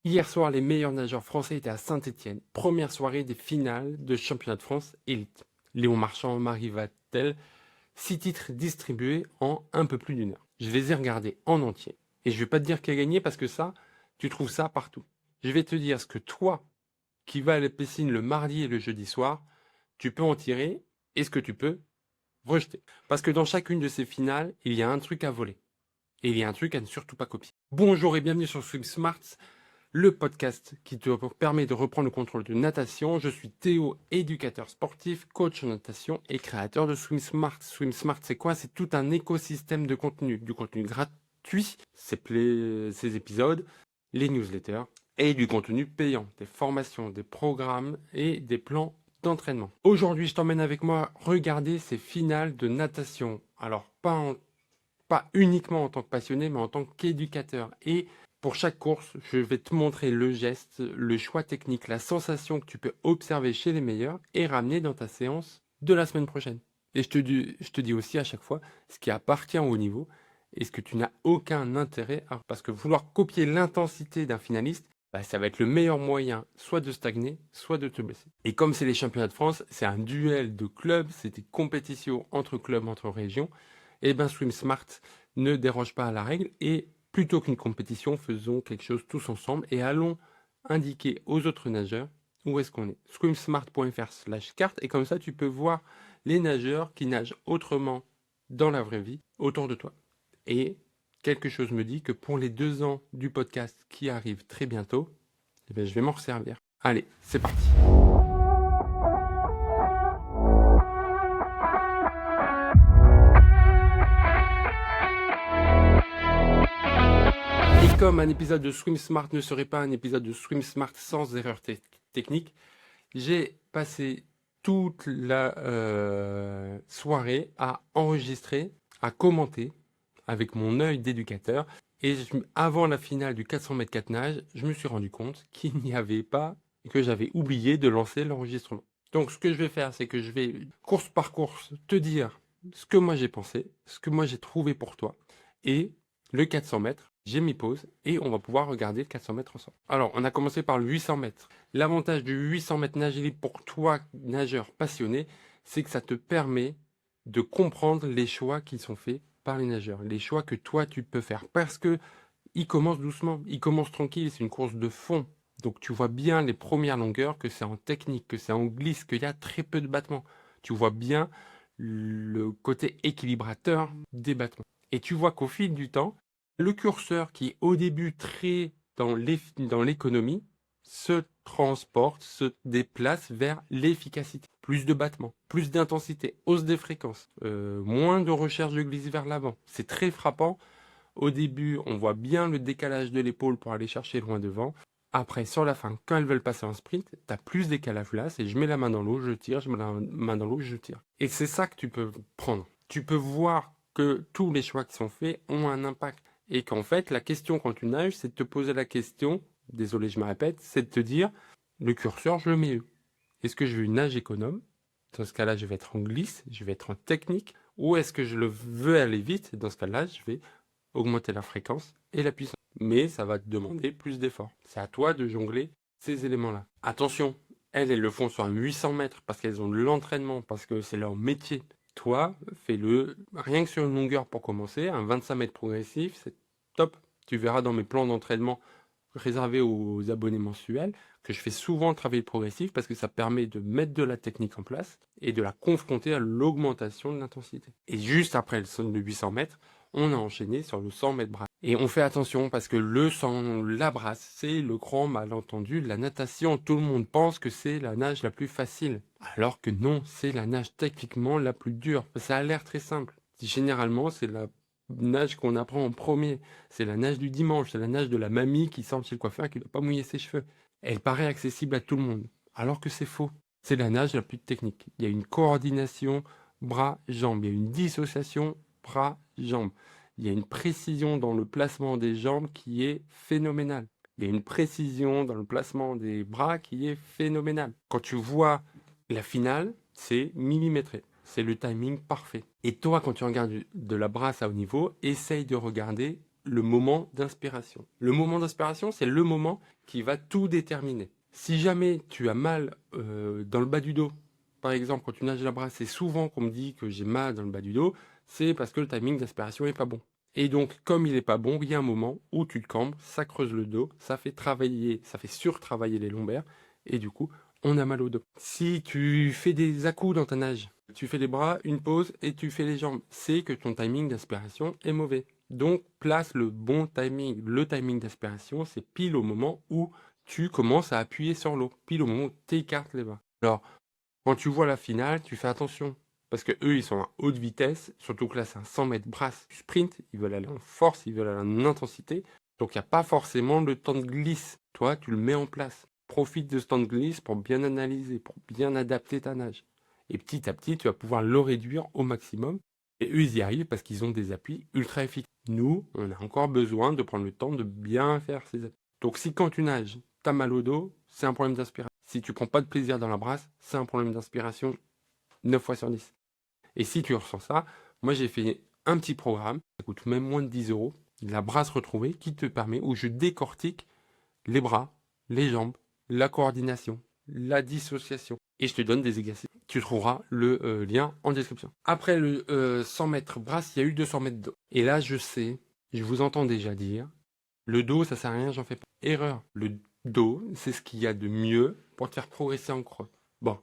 Hier soir, les meilleurs nageurs français étaient à Saint-Étienne. Première soirée des finales de championnat de France élite. Léon Marchand, Marie Vatel, 6 titres distribués en un peu plus d'une heure. Je les ai regardés en entier. Et je vais pas te dire qui a gagné parce que ça, tu trouves ça partout. Je vais te dire ce que toi, qui vas à la piscine le mardi et le jeudi soir, tu peux en tirer et ce que tu peux rejeter. Parce que dans chacune de ces finales, il y a un truc à voler. Et il y a un truc à ne surtout pas copier. Bonjour et bienvenue sur Swim Smart, le podcast qui te permet de reprendre le contrôle de natation. Je suis Théo, éducateur sportif, coach en natation et créateur de Swim Smart. Swim Smart, c'est quoi? C'est tout un écosystème de contenu. Du contenu gratuit, ces épisodes, les newsletters et du contenu payant, des formations, des programmes et des plans d'entraînement. Aujourd'hui, je t'emmène avec moi regarder ces finales de natation. Alors, pas uniquement en tant que passionné, mais en tant qu'éducateur. Et pour chaque course, je vais te montrer le geste, le choix technique, la sensation que tu peux observer chez les meilleurs et ramener dans ta séance de la semaine prochaine. Et je te dis aussi à chaque fois ce qui appartient au haut niveau et ce que tu n'as aucun intérêt à... Parce que vouloir copier l'intensité d'un finaliste, ça va être le meilleur moyen soit de stagner, soit de te blesser. Et comme c'est les championnats de France, c'est un duel de clubs, c'est des compétitions entre clubs, entre régions. Et bien Swim Smart ne déroge pas à la règle et plutôt qu'une compétition, faisons quelque chose tous ensemble et allons indiquer aux autres nageurs où est-ce qu'on est. Swimsmart.fr/carte et comme ça tu peux voir les nageurs qui nagent autrement dans la vraie vie autour de toi. Et quelque chose me dit que pour les 2 ans du podcast qui arrivent très bientôt, je vais m'en resservir. Allez, c'est parti. Et comme un épisode de Swim Smart ne serait pas un épisode de Swim Smart sans erreur technique, j'ai passé toute la soirée à enregistrer, à commenter avec mon œil d'éducateur. Et avant la finale du 400 mètres 4 nages, je me suis rendu compte qu'il n'y avait pas, que j'avais oublié de lancer l'enregistrement. Donc ce que je vais faire, c'est que je vais, course par course, te dire ce que moi j'ai pensé, ce que moi j'ai trouvé pour toi. Et le 400 mètres, j'ai mis pause et on va pouvoir regarder le 400 mètres ensemble. Alors, on a commencé par le 800 mètres. L'avantage du 800 mètres nage libre pour toi, nageur passionné, c'est que ça te permet de comprendre les choix qui sont faits par les nageurs, les choix que toi tu peux faire. Parce que il commence doucement, il commence tranquille, c'est une course de fond. Donc tu vois bien les premières longueurs, que c'est en technique, que c'est en glisse, qu'il y a très peu de battements. Tu vois bien le côté équilibrateur des battements. Et tu vois qu'au fil du temps, le curseur qui est au début très dans l'économie se transporte, se déplace vers l'efficacité. Plus de battements, plus d'intensité, hausse des fréquences, moins de recherche de glisse vers l'avant. C'est très frappant. Au début, on voit bien le décalage de l'épaule pour aller chercher loin devant. Après, sur la fin, quand elles veulent passer en sprint, tu as plus décalage là, c'est je mets la main dans l'eau, je tire, je mets la main dans l'eau, je tire. Et c'est ça que tu peux prendre. Tu peux voir que tous les choix qui sont faits ont un impact. Et qu'en fait, la question quand tu nages, c'est de te poser la question, désolé je me répète, c'est de te dire, le curseur, je le mets où? Est-ce que je veux une nage économe? Dans ce cas-là, je vais être en glisse, je vais être en technique. Ou est-ce que je le veux aller vite? Dans ce cas-là, je vais augmenter la fréquence et la puissance. Mais ça va te demander plus d'efforts. C'est à toi de jongler ces éléments-là. Attention, elles le font sur un 800 mètres parce qu'elles ont de l'entraînement, parce que c'est leur métier. Toi, fais-le rien que sur une longueur pour commencer, un 25 mètres progressif, c'est top. Tu verras dans mes plans d'entraînement réservés aux abonnés mensuels que je fais souvent travailler le progressif parce que ça permet de mettre de la technique en place et de la confronter à l'augmentation de l'intensité. Et juste après le 800 mètres, on a enchaîné sur le 100 mètres brasse. Et on fait attention parce que le 100, la brasse, c'est le grand malentendu de la natation. Tout le monde pense que c'est la nage la plus facile. Alors que non, c'est la nage techniquement la plus dure. Ça a l'air très simple. Généralement, c'est la nage qu'on apprend en premier. C'est la nage du dimanche, c'est la nage de la mamie qui sort chez le coiffeur et qui ne doit pas mouiller ses cheveux. Elle paraît accessible à tout le monde, alors que c'est faux. C'est la nage la plus technique. Il y a une coordination bras-jambes, il y a une dissociation bras-jambes. Il y a une précision dans le placement des jambes qui est phénoménale. Il y a une précision dans le placement des bras qui est phénoménale. Quand tu vois la finale, c'est millimétré. C'est le timing parfait. Et toi, quand tu regardes de la brasse à haut niveau, essaye de regarder le moment d'inspiration. Le moment d'inspiration, c'est le moment qui va tout déterminer. Si jamais tu as mal dans le bas du dos, par exemple, quand tu nages la brasse, c'est souvent qu'on me dit que j'ai mal dans le bas du dos, c'est parce que le timing d'aspiration est pas bon. Et donc, comme il n'est pas bon, il y a un moment où tu te cambres, ça creuse le dos, ça fait surtravailler les lombaires, et du coup, on a mal au dos. Si tu fais des à-coups dans ta nage, tu fais les bras, une pause, et tu fais les jambes, c'est que ton timing d'aspiration est mauvais. Donc, place le bon timing. Le timing d'aspiration, c'est pile au moment où tu commences à appuyer sur l'eau, pile au moment où tu écartes les bras. Alors, quand tu vois la finale, tu fais attention. Parce que eux, ils sont à haute vitesse, surtout que là, c'est un 100 mètres brasse sprint, ils veulent aller en force, ils veulent aller en intensité. Donc, il n'y a pas forcément le temps de glisse. Toi, tu le mets en place. Profite de ce temps de glisse pour bien analyser, pour bien adapter ta nage. Et petit à petit, tu vas pouvoir le réduire au maximum. Et eux, ils y arrivent parce qu'ils ont des appuis ultra efficaces. Nous, on a encore besoin de prendre le temps de bien faire ces appuis. Donc, si quand tu nages, tu as mal au dos, c'est un problème d'inspiration. Si tu prends pas de plaisir dans la brasse, c'est un problème d'inspiration 9 fois sur 10. Et si tu ressens ça, moi j'ai fait un petit programme, ça coûte même moins de 10 euros, la brasse retrouvée, qui te permet, où je décortique les bras, les jambes, la coordination, la dissociation. Et je te donne des exercices. Tu trouveras le lien en description. Après le 100 mètres brasse, il y a eu 200 mètres dos. Et là, je sais, je vous entends déjà dire, le dos, ça sert à rien, j'en fais pas. Erreur. Le dos, c'est ce qu'il y a de mieux pour te faire progresser en creux. Bon,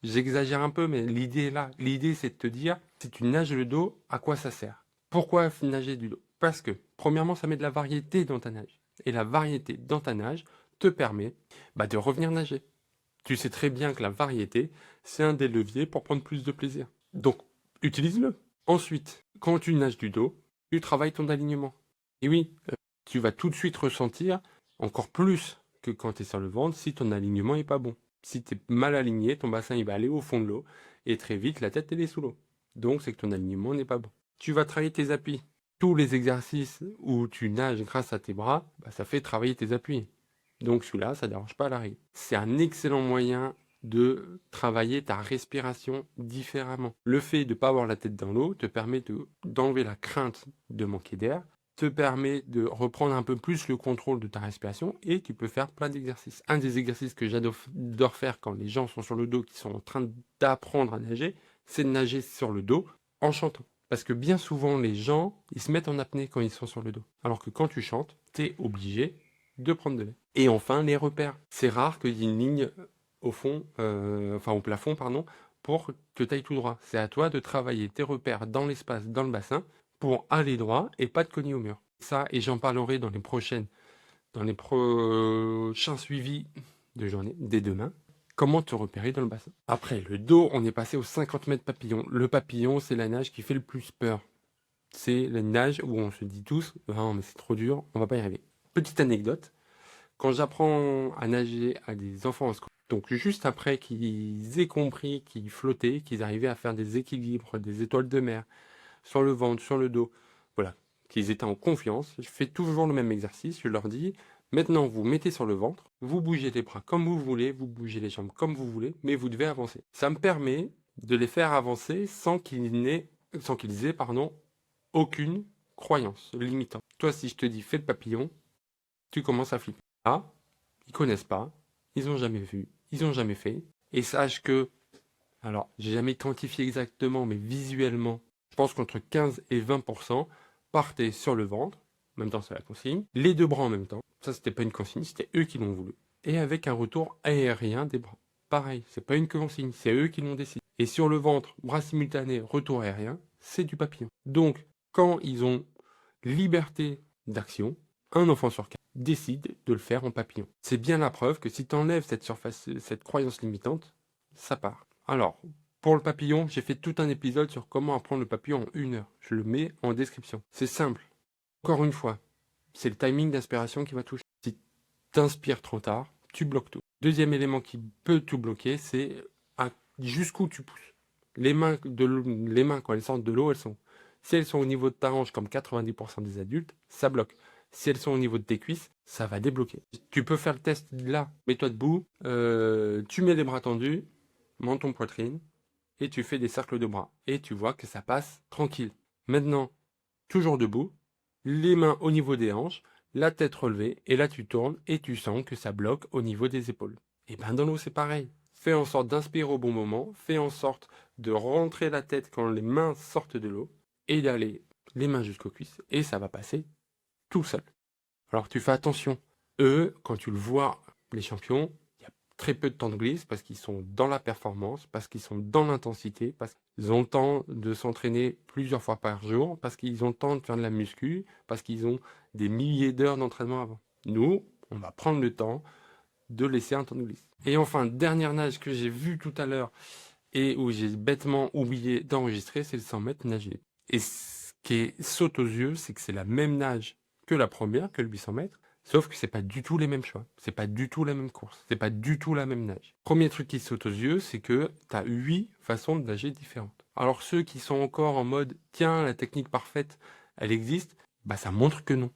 j'exagère un peu, mais l'idée est là. L'idée, c'est de te dire, si tu nages le dos, à quoi ça sert? Pourquoi nager du dos? Parce que, premièrement, ça met de la variété dans ta nage. Et la variété dans ta nage te permet de revenir nager. Tu sais très bien que la variété, c'est un des leviers pour prendre plus de plaisir. Donc, utilise-le. Ensuite, quand tu nages du dos, tu travailles ton alignement. Et oui, tu vas tout de suite ressentir, encore plus que quand tu es sur le ventre, si ton alignement n'est pas bon. Si tu es mal aligné, ton bassin il va aller au fond de l'eau et très vite la tête elle est sous l'eau. Donc c'est que ton alignement n'est pas bon. Tu vas travailler tes appuis. Tous les exercices où tu nages grâce à tes bras, ça fait travailler tes appuis. Donc celui-là, ça ne dérange pas la règle. C'est un excellent moyen de travailler ta respiration différemment. Le fait de ne pas avoir la tête dans l'eau te permet d'enlever la crainte de manquer d'air, te permet de reprendre un peu plus le contrôle de ta respiration et tu peux faire plein d'exercices. Un des exercices que j'adore faire quand les gens sont sur le dos, qui sont en train d'apprendre à nager, c'est de nager sur le dos en chantant. Parce que bien souvent, les gens, ils se mettent en apnée quand ils sont sur le dos. Alors que quand tu chantes, tu es obligé de prendre de l'air. Et enfin, les repères. C'est rare qu'il y ait une ligne au fond, au plafond, pardon, pour que tu ailles tout droit. C'est à toi de travailler tes repères dans l'espace, dans le bassin, pour aller droit et pas te cogner au mur. Ça, et j'en parlerai dans les prochains suivis de journée, dès demain. Comment te repérer dans le bassin. Après, le dos, on est passé aux 50 mètres papillon. Le papillon, c'est la nage qui fait le plus peur. C'est la nage où on se dit tous, mais c'est trop dur, on va pas y arriver. Petite anecdote, quand j'apprends à nager à des enfants en scolaire, donc juste après qu'ils aient compris qu'ils flottaient, qu'ils arrivaient à faire des équilibres, des étoiles de mer, sur le ventre, sur le dos, voilà, qu'ils étaient en confiance, je fais toujours le même exercice, je leur dis, maintenant vous mettez sur le ventre, vous bougez les bras comme vous voulez, vous bougez les jambes comme vous voulez, mais vous devez avancer. Ça me permet de les faire avancer sans qu'ils aient, aucune croyance limitante. Toi, si je te dis fais le papillon, tu commences à flipper. Ah, ils connaissent pas, ils ont jamais vu, ils ont jamais fait, et sache que, alors, j'ai jamais quantifié exactement, mais visuellement, je pense qu'entre 15 et 20% partaient sur le ventre, en même temps c'est la consigne, les deux bras en même temps, ça c'était pas une consigne, c'était eux qui l'ont voulu, et avec un retour aérien des bras. Pareil, c'est pas une consigne, c'est eux qui l'ont décidé. Et sur le ventre, bras simultané, retour aérien, c'est du papillon. Donc, quand ils ont liberté d'action, un enfant sur 4 décide de le faire en papillon. C'est bien la preuve que si tu enlèves cette croyance limitante, ça part. Alors, pour le papillon, j'ai fait tout un épisode sur comment apprendre le papillon en 1 heure. Je le mets en description. C'est simple. Encore une fois, c'est le timing d'inspiration qui va toucher. Si tu inspires trop tard, tu bloques tout. Deuxième élément qui peut tout bloquer, c'est jusqu'où tu pousses. Les mains, quand elles sortent de l'eau, si elles sont au niveau de ta hanche, comme 90% des adultes, ça bloque. Si elles sont au niveau de tes cuisses, ça va débloquer. Tu peux faire le test là. Mets-toi debout, tu mets les bras tendus, menton poitrine, et tu fais des cercles de bras. Et tu vois que ça passe tranquille. Maintenant, toujours debout, les mains au niveau des hanches, la tête relevée, et là tu tournes et tu sens que ça bloque au niveau des épaules. Et ben dans l'eau c'est pareil. Fais en sorte d'inspirer au bon moment, fais en sorte de rentrer la tête quand les mains sortent de l'eau, et d'aller les mains jusqu'aux cuisses, et ça va passer tout seul. Alors tu fais attention. Eux, quand tu le vois, les champions, il y a très peu de temps de glisse parce qu'ils sont dans la performance, parce qu'ils sont dans l'intensité, parce qu'ils ont le temps de s'entraîner plusieurs fois par jour, parce qu'ils ont le temps de faire de la muscu, parce qu'ils ont des milliers d'heures d'entraînement avant. Nous, on va prendre le temps de laisser un temps de glisse. Et enfin, dernière nage que j'ai vue tout à l'heure et où j'ai bêtement oublié d'enregistrer, c'est le 100 mètres nagé. Et ce qui saute aux yeux, c'est que c'est la même nage que la première, que le 800 mètres, sauf que c'est pas du tout les mêmes choix, c'est pas du tout la même course, c'est pas du tout la même nage. Premier truc qui saute aux yeux, c'est que tu as 8 façons de nager différentes. Alors ceux qui sont encore en mode « tiens, la technique parfaite, elle existe », bah ça montre que non.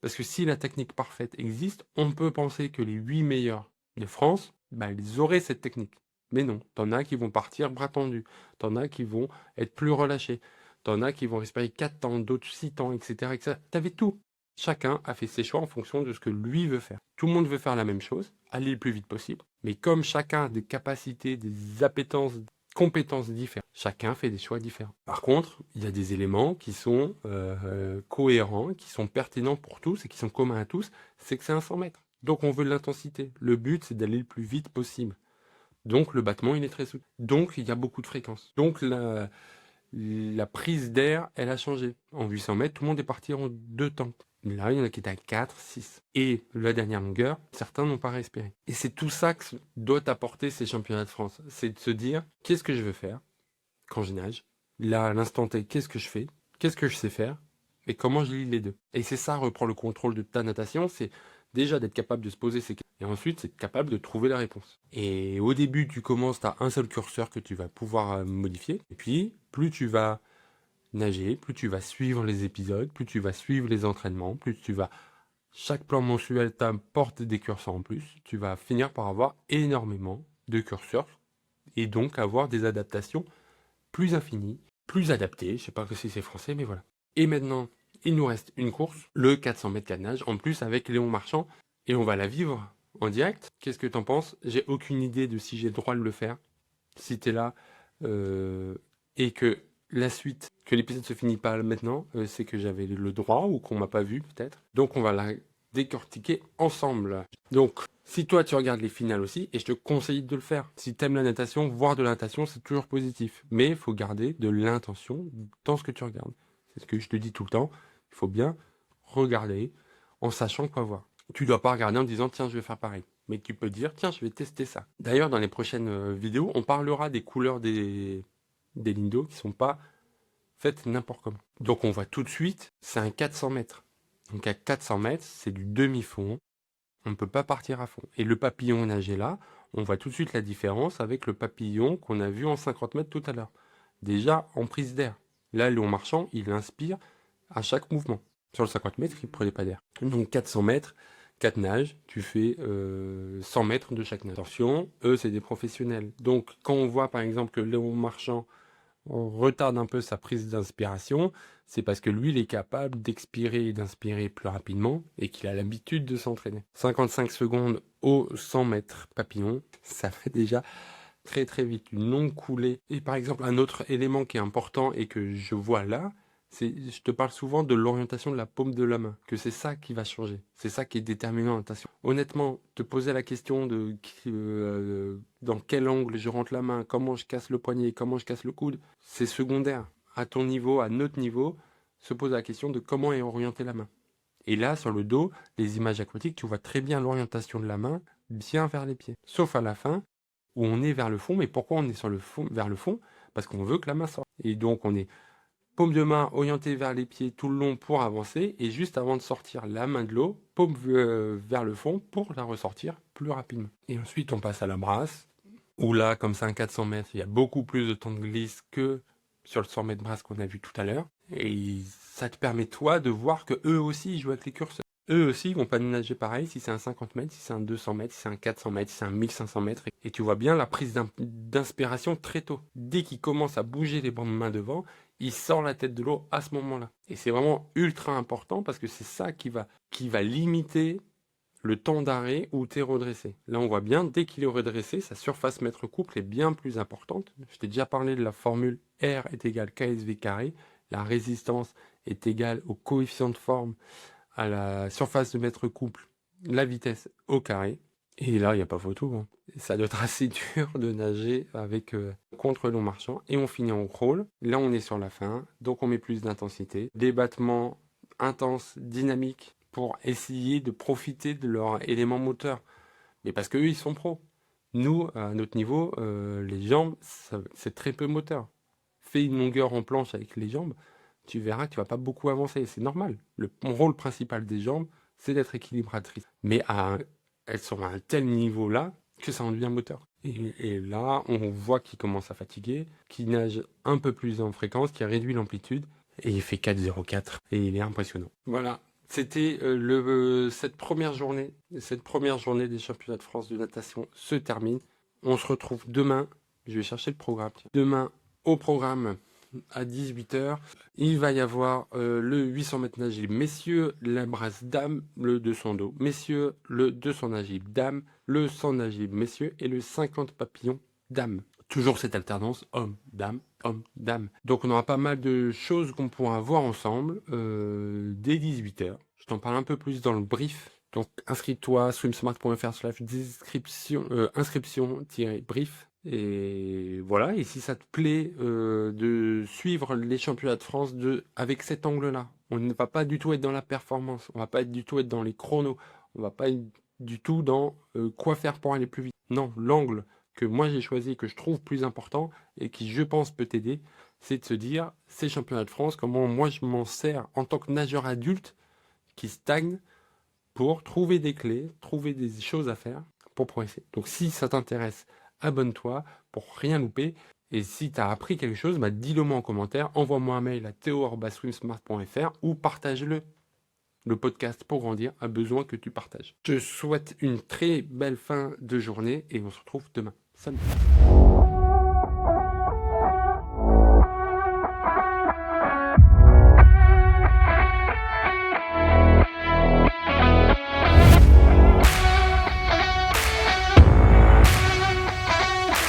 Parce que si la technique parfaite existe, on peut penser que les 8 meilleurs de France, bah, ils auraient cette technique. Mais non, t'en as qui vont partir bras tendus, t'en as qui vont être plus relâchés, t'en as qui vont respirer 4 temps, d'autres 6 temps, etc. etc. T'avais tout. Chacun a fait ses choix en fonction de ce que lui veut faire. Tout le monde veut faire la même chose, aller le plus vite possible, mais comme chacun a des capacités, des appétences, compétences différentes, chacun fait des choix différents. Par contre, il y a des éléments qui sont cohérents, qui sont pertinents pour tous et qui sont communs à tous, c'est que c'est un 100 mètres. Donc on veut de l'intensité. Le but, c'est d'aller le plus vite possible. Donc le battement, il est très soutenu. Donc il y a beaucoup de fréquences. Donc la prise d'air, elle a changé. En 800 mètres, tout le monde est parti en 2 temps. Là, il y en a qui étaient à 4, 6. Et la dernière longueur, certains n'ont pas respiré. Et c'est tout ça que doit apporter ces championnats de France. C'est de se dire, qu'est-ce que je veux faire quand je nage? Là, à l'instant T, qu'est-ce que je fais? Qu'est-ce que je sais faire? Et comment je lis les deux? Et c'est ça, reprendre le contrôle de ta natation, c'est déjà d'être capable de se poser ces questions. Et ensuite, c'est capable de trouver la réponse. Et au début, tu commences, tu as un seul curseur que tu vas pouvoir modifier. Et puis, plus tu vas nager, plus tu vas suivre les épisodes, plus tu vas suivre les entraînements, plus tu vas... Chaque plan mensuel t'apporte des curseurs en plus. Tu vas finir par avoir énormément de curseurs et donc avoir des adaptations plus infinies, plus adaptées. Je sais pas si c'est français, mais voilà. Et maintenant, il nous reste une course, le 400 mètres canage, en plus avec Léon Marchand, et on va la vivre en direct. Qu'est-ce que t'en penses? J'ai aucune idée de si j'ai le droit de le faire. Si t'es là et que la suite, que l'épisode se finit pas maintenant, c'est que j'avais le droit ou qu'on m'a pas vu peut-être. Donc on va la décortiquer ensemble. Donc si toi tu regardes les finales aussi, et je te conseille de le faire. Si t'aimes la natation, voir de la natation c'est toujours positif. Mais il faut garder de l'intention dans ce que tu regardes. C'est ce que je te dis tout le temps. Il faut bien regarder en sachant quoi voir. Tu dois pas regarder en disant tiens je vais faire pareil. Mais tu peux dire tiens je vais tester ça. D'ailleurs dans les prochaines vidéos on parlera des couleurs des lignes d'eau qui sont pas faites n'importe comment. Donc on voit tout de suite c'est un 400 mètres. Donc à 400 mètres c'est du demi-fond. On ne peut pas partir à fond. Et le papillon nagé là, on voit tout de suite la différence avec le papillon qu'on a vu en 50 mètres tout à l'heure. Déjà en prise d'air. Là, Léon Marchand, il inspire à chaque mouvement. Sur le 50 mètres, il ne prenait pas d'air. Donc 400 mètres, 4 nages, tu fais 100 mètres de chaque nage. Attention, eux, c'est des professionnels. Donc quand on voit par exemple que Léon Marchand retarde un peu sa prise d'inspiration, c'est parce que lui, il est capable d'expirer et d'inspirer plus rapidement et qu'il a l'habitude de s'entraîner. 55 secondes au 100 mètres papillon, ça fait déjà très très vite. Une longue coulée. Et par exemple, un autre élément qui est important et que je vois là, je te parle souvent de l'orientation de la paume de la main, que c'est ça qui va changer. C'est ça qui est déterminant en natation. Honnêtement, te poser la question de dans quel angle je rentre la main, comment je casse le poignet, comment je casse le coude, c'est secondaire. À ton niveau, à notre niveau, se pose la question de comment est orientée la main. Et là, sur le dos, les images aquatiques, tu vois très bien l'orientation de la main bien vers les pieds. Sauf à la fin, où on est vers le fond. Mais pourquoi on est sur le fond, vers le fond? Parce qu'on veut que la main sorte. Et donc, on est paume de main orientée vers les pieds tout le long pour avancer. Et juste avant de sortir la main de l'eau, paume vers le fond pour la ressortir plus rapidement. Et ensuite, on passe à la brasse. Où là, comme c'est un 400 mètres, il y a beaucoup plus de temps de glisse que sur le 100 mètres brasse qu'on a vu tout à l'heure. Et ça te permet, toi, de voir que eux aussi, ils jouent avec les curseurs. Eux aussi, ils vont pas nager pareil si c'est un 50 mètres, si c'est un 200 mètres, si c'est un 400 mètres, si c'est un 1500 mètres. Et tu vois bien la prise d'inspiration très tôt. Dès qu'ils commencent à bouger les mains devant, il sort la tête de l'eau à ce moment-là. Et c'est vraiment ultra important parce que c'est ça qui va limiter le temps d'arrêt où tu es redressé. Là, on voit bien, dès qu'il est redressé, sa surface mètre couple est bien plus importante. Je t'ai déjà parlé de la formule R est égal KSV carré. La résistance est égale au coefficient de forme à la surface de mètre couple, la vitesse au carré. Et là, il n'y a pas photo. Hein. Ça doit être assez dur de nager avec contre long marchand. Et on finit en crawl. Là, on est sur la fin. Donc, on met plus d'intensité. Des battements intenses, dynamiques, pour essayer de profiter de leur élément moteur. Mais parce qu'eux, ils sont pros. Nous, à notre niveau, les jambes, c'est très peu moteur. Fais une longueur en planche avec les jambes, tu verras que tu vas pas beaucoup avancer. C'est normal. Le rôle principal des jambes, c'est d'être équilibratrice. Mais elles sont à un tel niveau-là que ça en devient moteur. Et là, on voit qu'il commence à fatiguer, qu'il nage un peu plus en fréquence, qu'il réduit l'amplitude, et il fait 4,04. Et il est impressionnant. Voilà. C'était cette première journée des championnats de France de natation se termine. On se retrouve demain. Je vais chercher le programme. Demain, au programme, à 18h, il va y avoir le 800 mètres nage libre messieurs, la brasse dame, le 200 dos messieurs, le 200 nage libre dame, le 100 nage libre messieurs et le 50 papillons dame. Toujours cette alternance homme, dame, homme, dame. Donc on aura pas mal de choses qu'on pourra voir ensemble dès 18h. Je t'en parle un peu plus dans le brief. Donc inscris-toi, swimsmart.fr/description, inscription-brief. Et voilà, et si ça te plaît de suivre les championnats de France avec cet angle-là, on ne va pas du tout être dans la performance, on va pas du tout être dans les chronos, on va pas être du tout dans quoi faire pour aller plus vite. Non, l'angle que moi j'ai choisi, que je trouve plus important et qui je pense peut t'aider, c'est de se dire, ces championnats de France, comment moi je m'en sers en tant que nageur adulte qui stagne pour trouver des clés, trouver des choses à faire pour progresser. Donc si ça t'intéresse, abonne-toi pour rien louper. Et si tu as appris quelque chose, dis-le moi en commentaire, envoie-moi un mail à theo@swimsmart.fr ou partage-le. Le podcast pour grandir a besoin que tu partages. Je souhaite une très belle fin de journée et on se retrouve demain. Salut!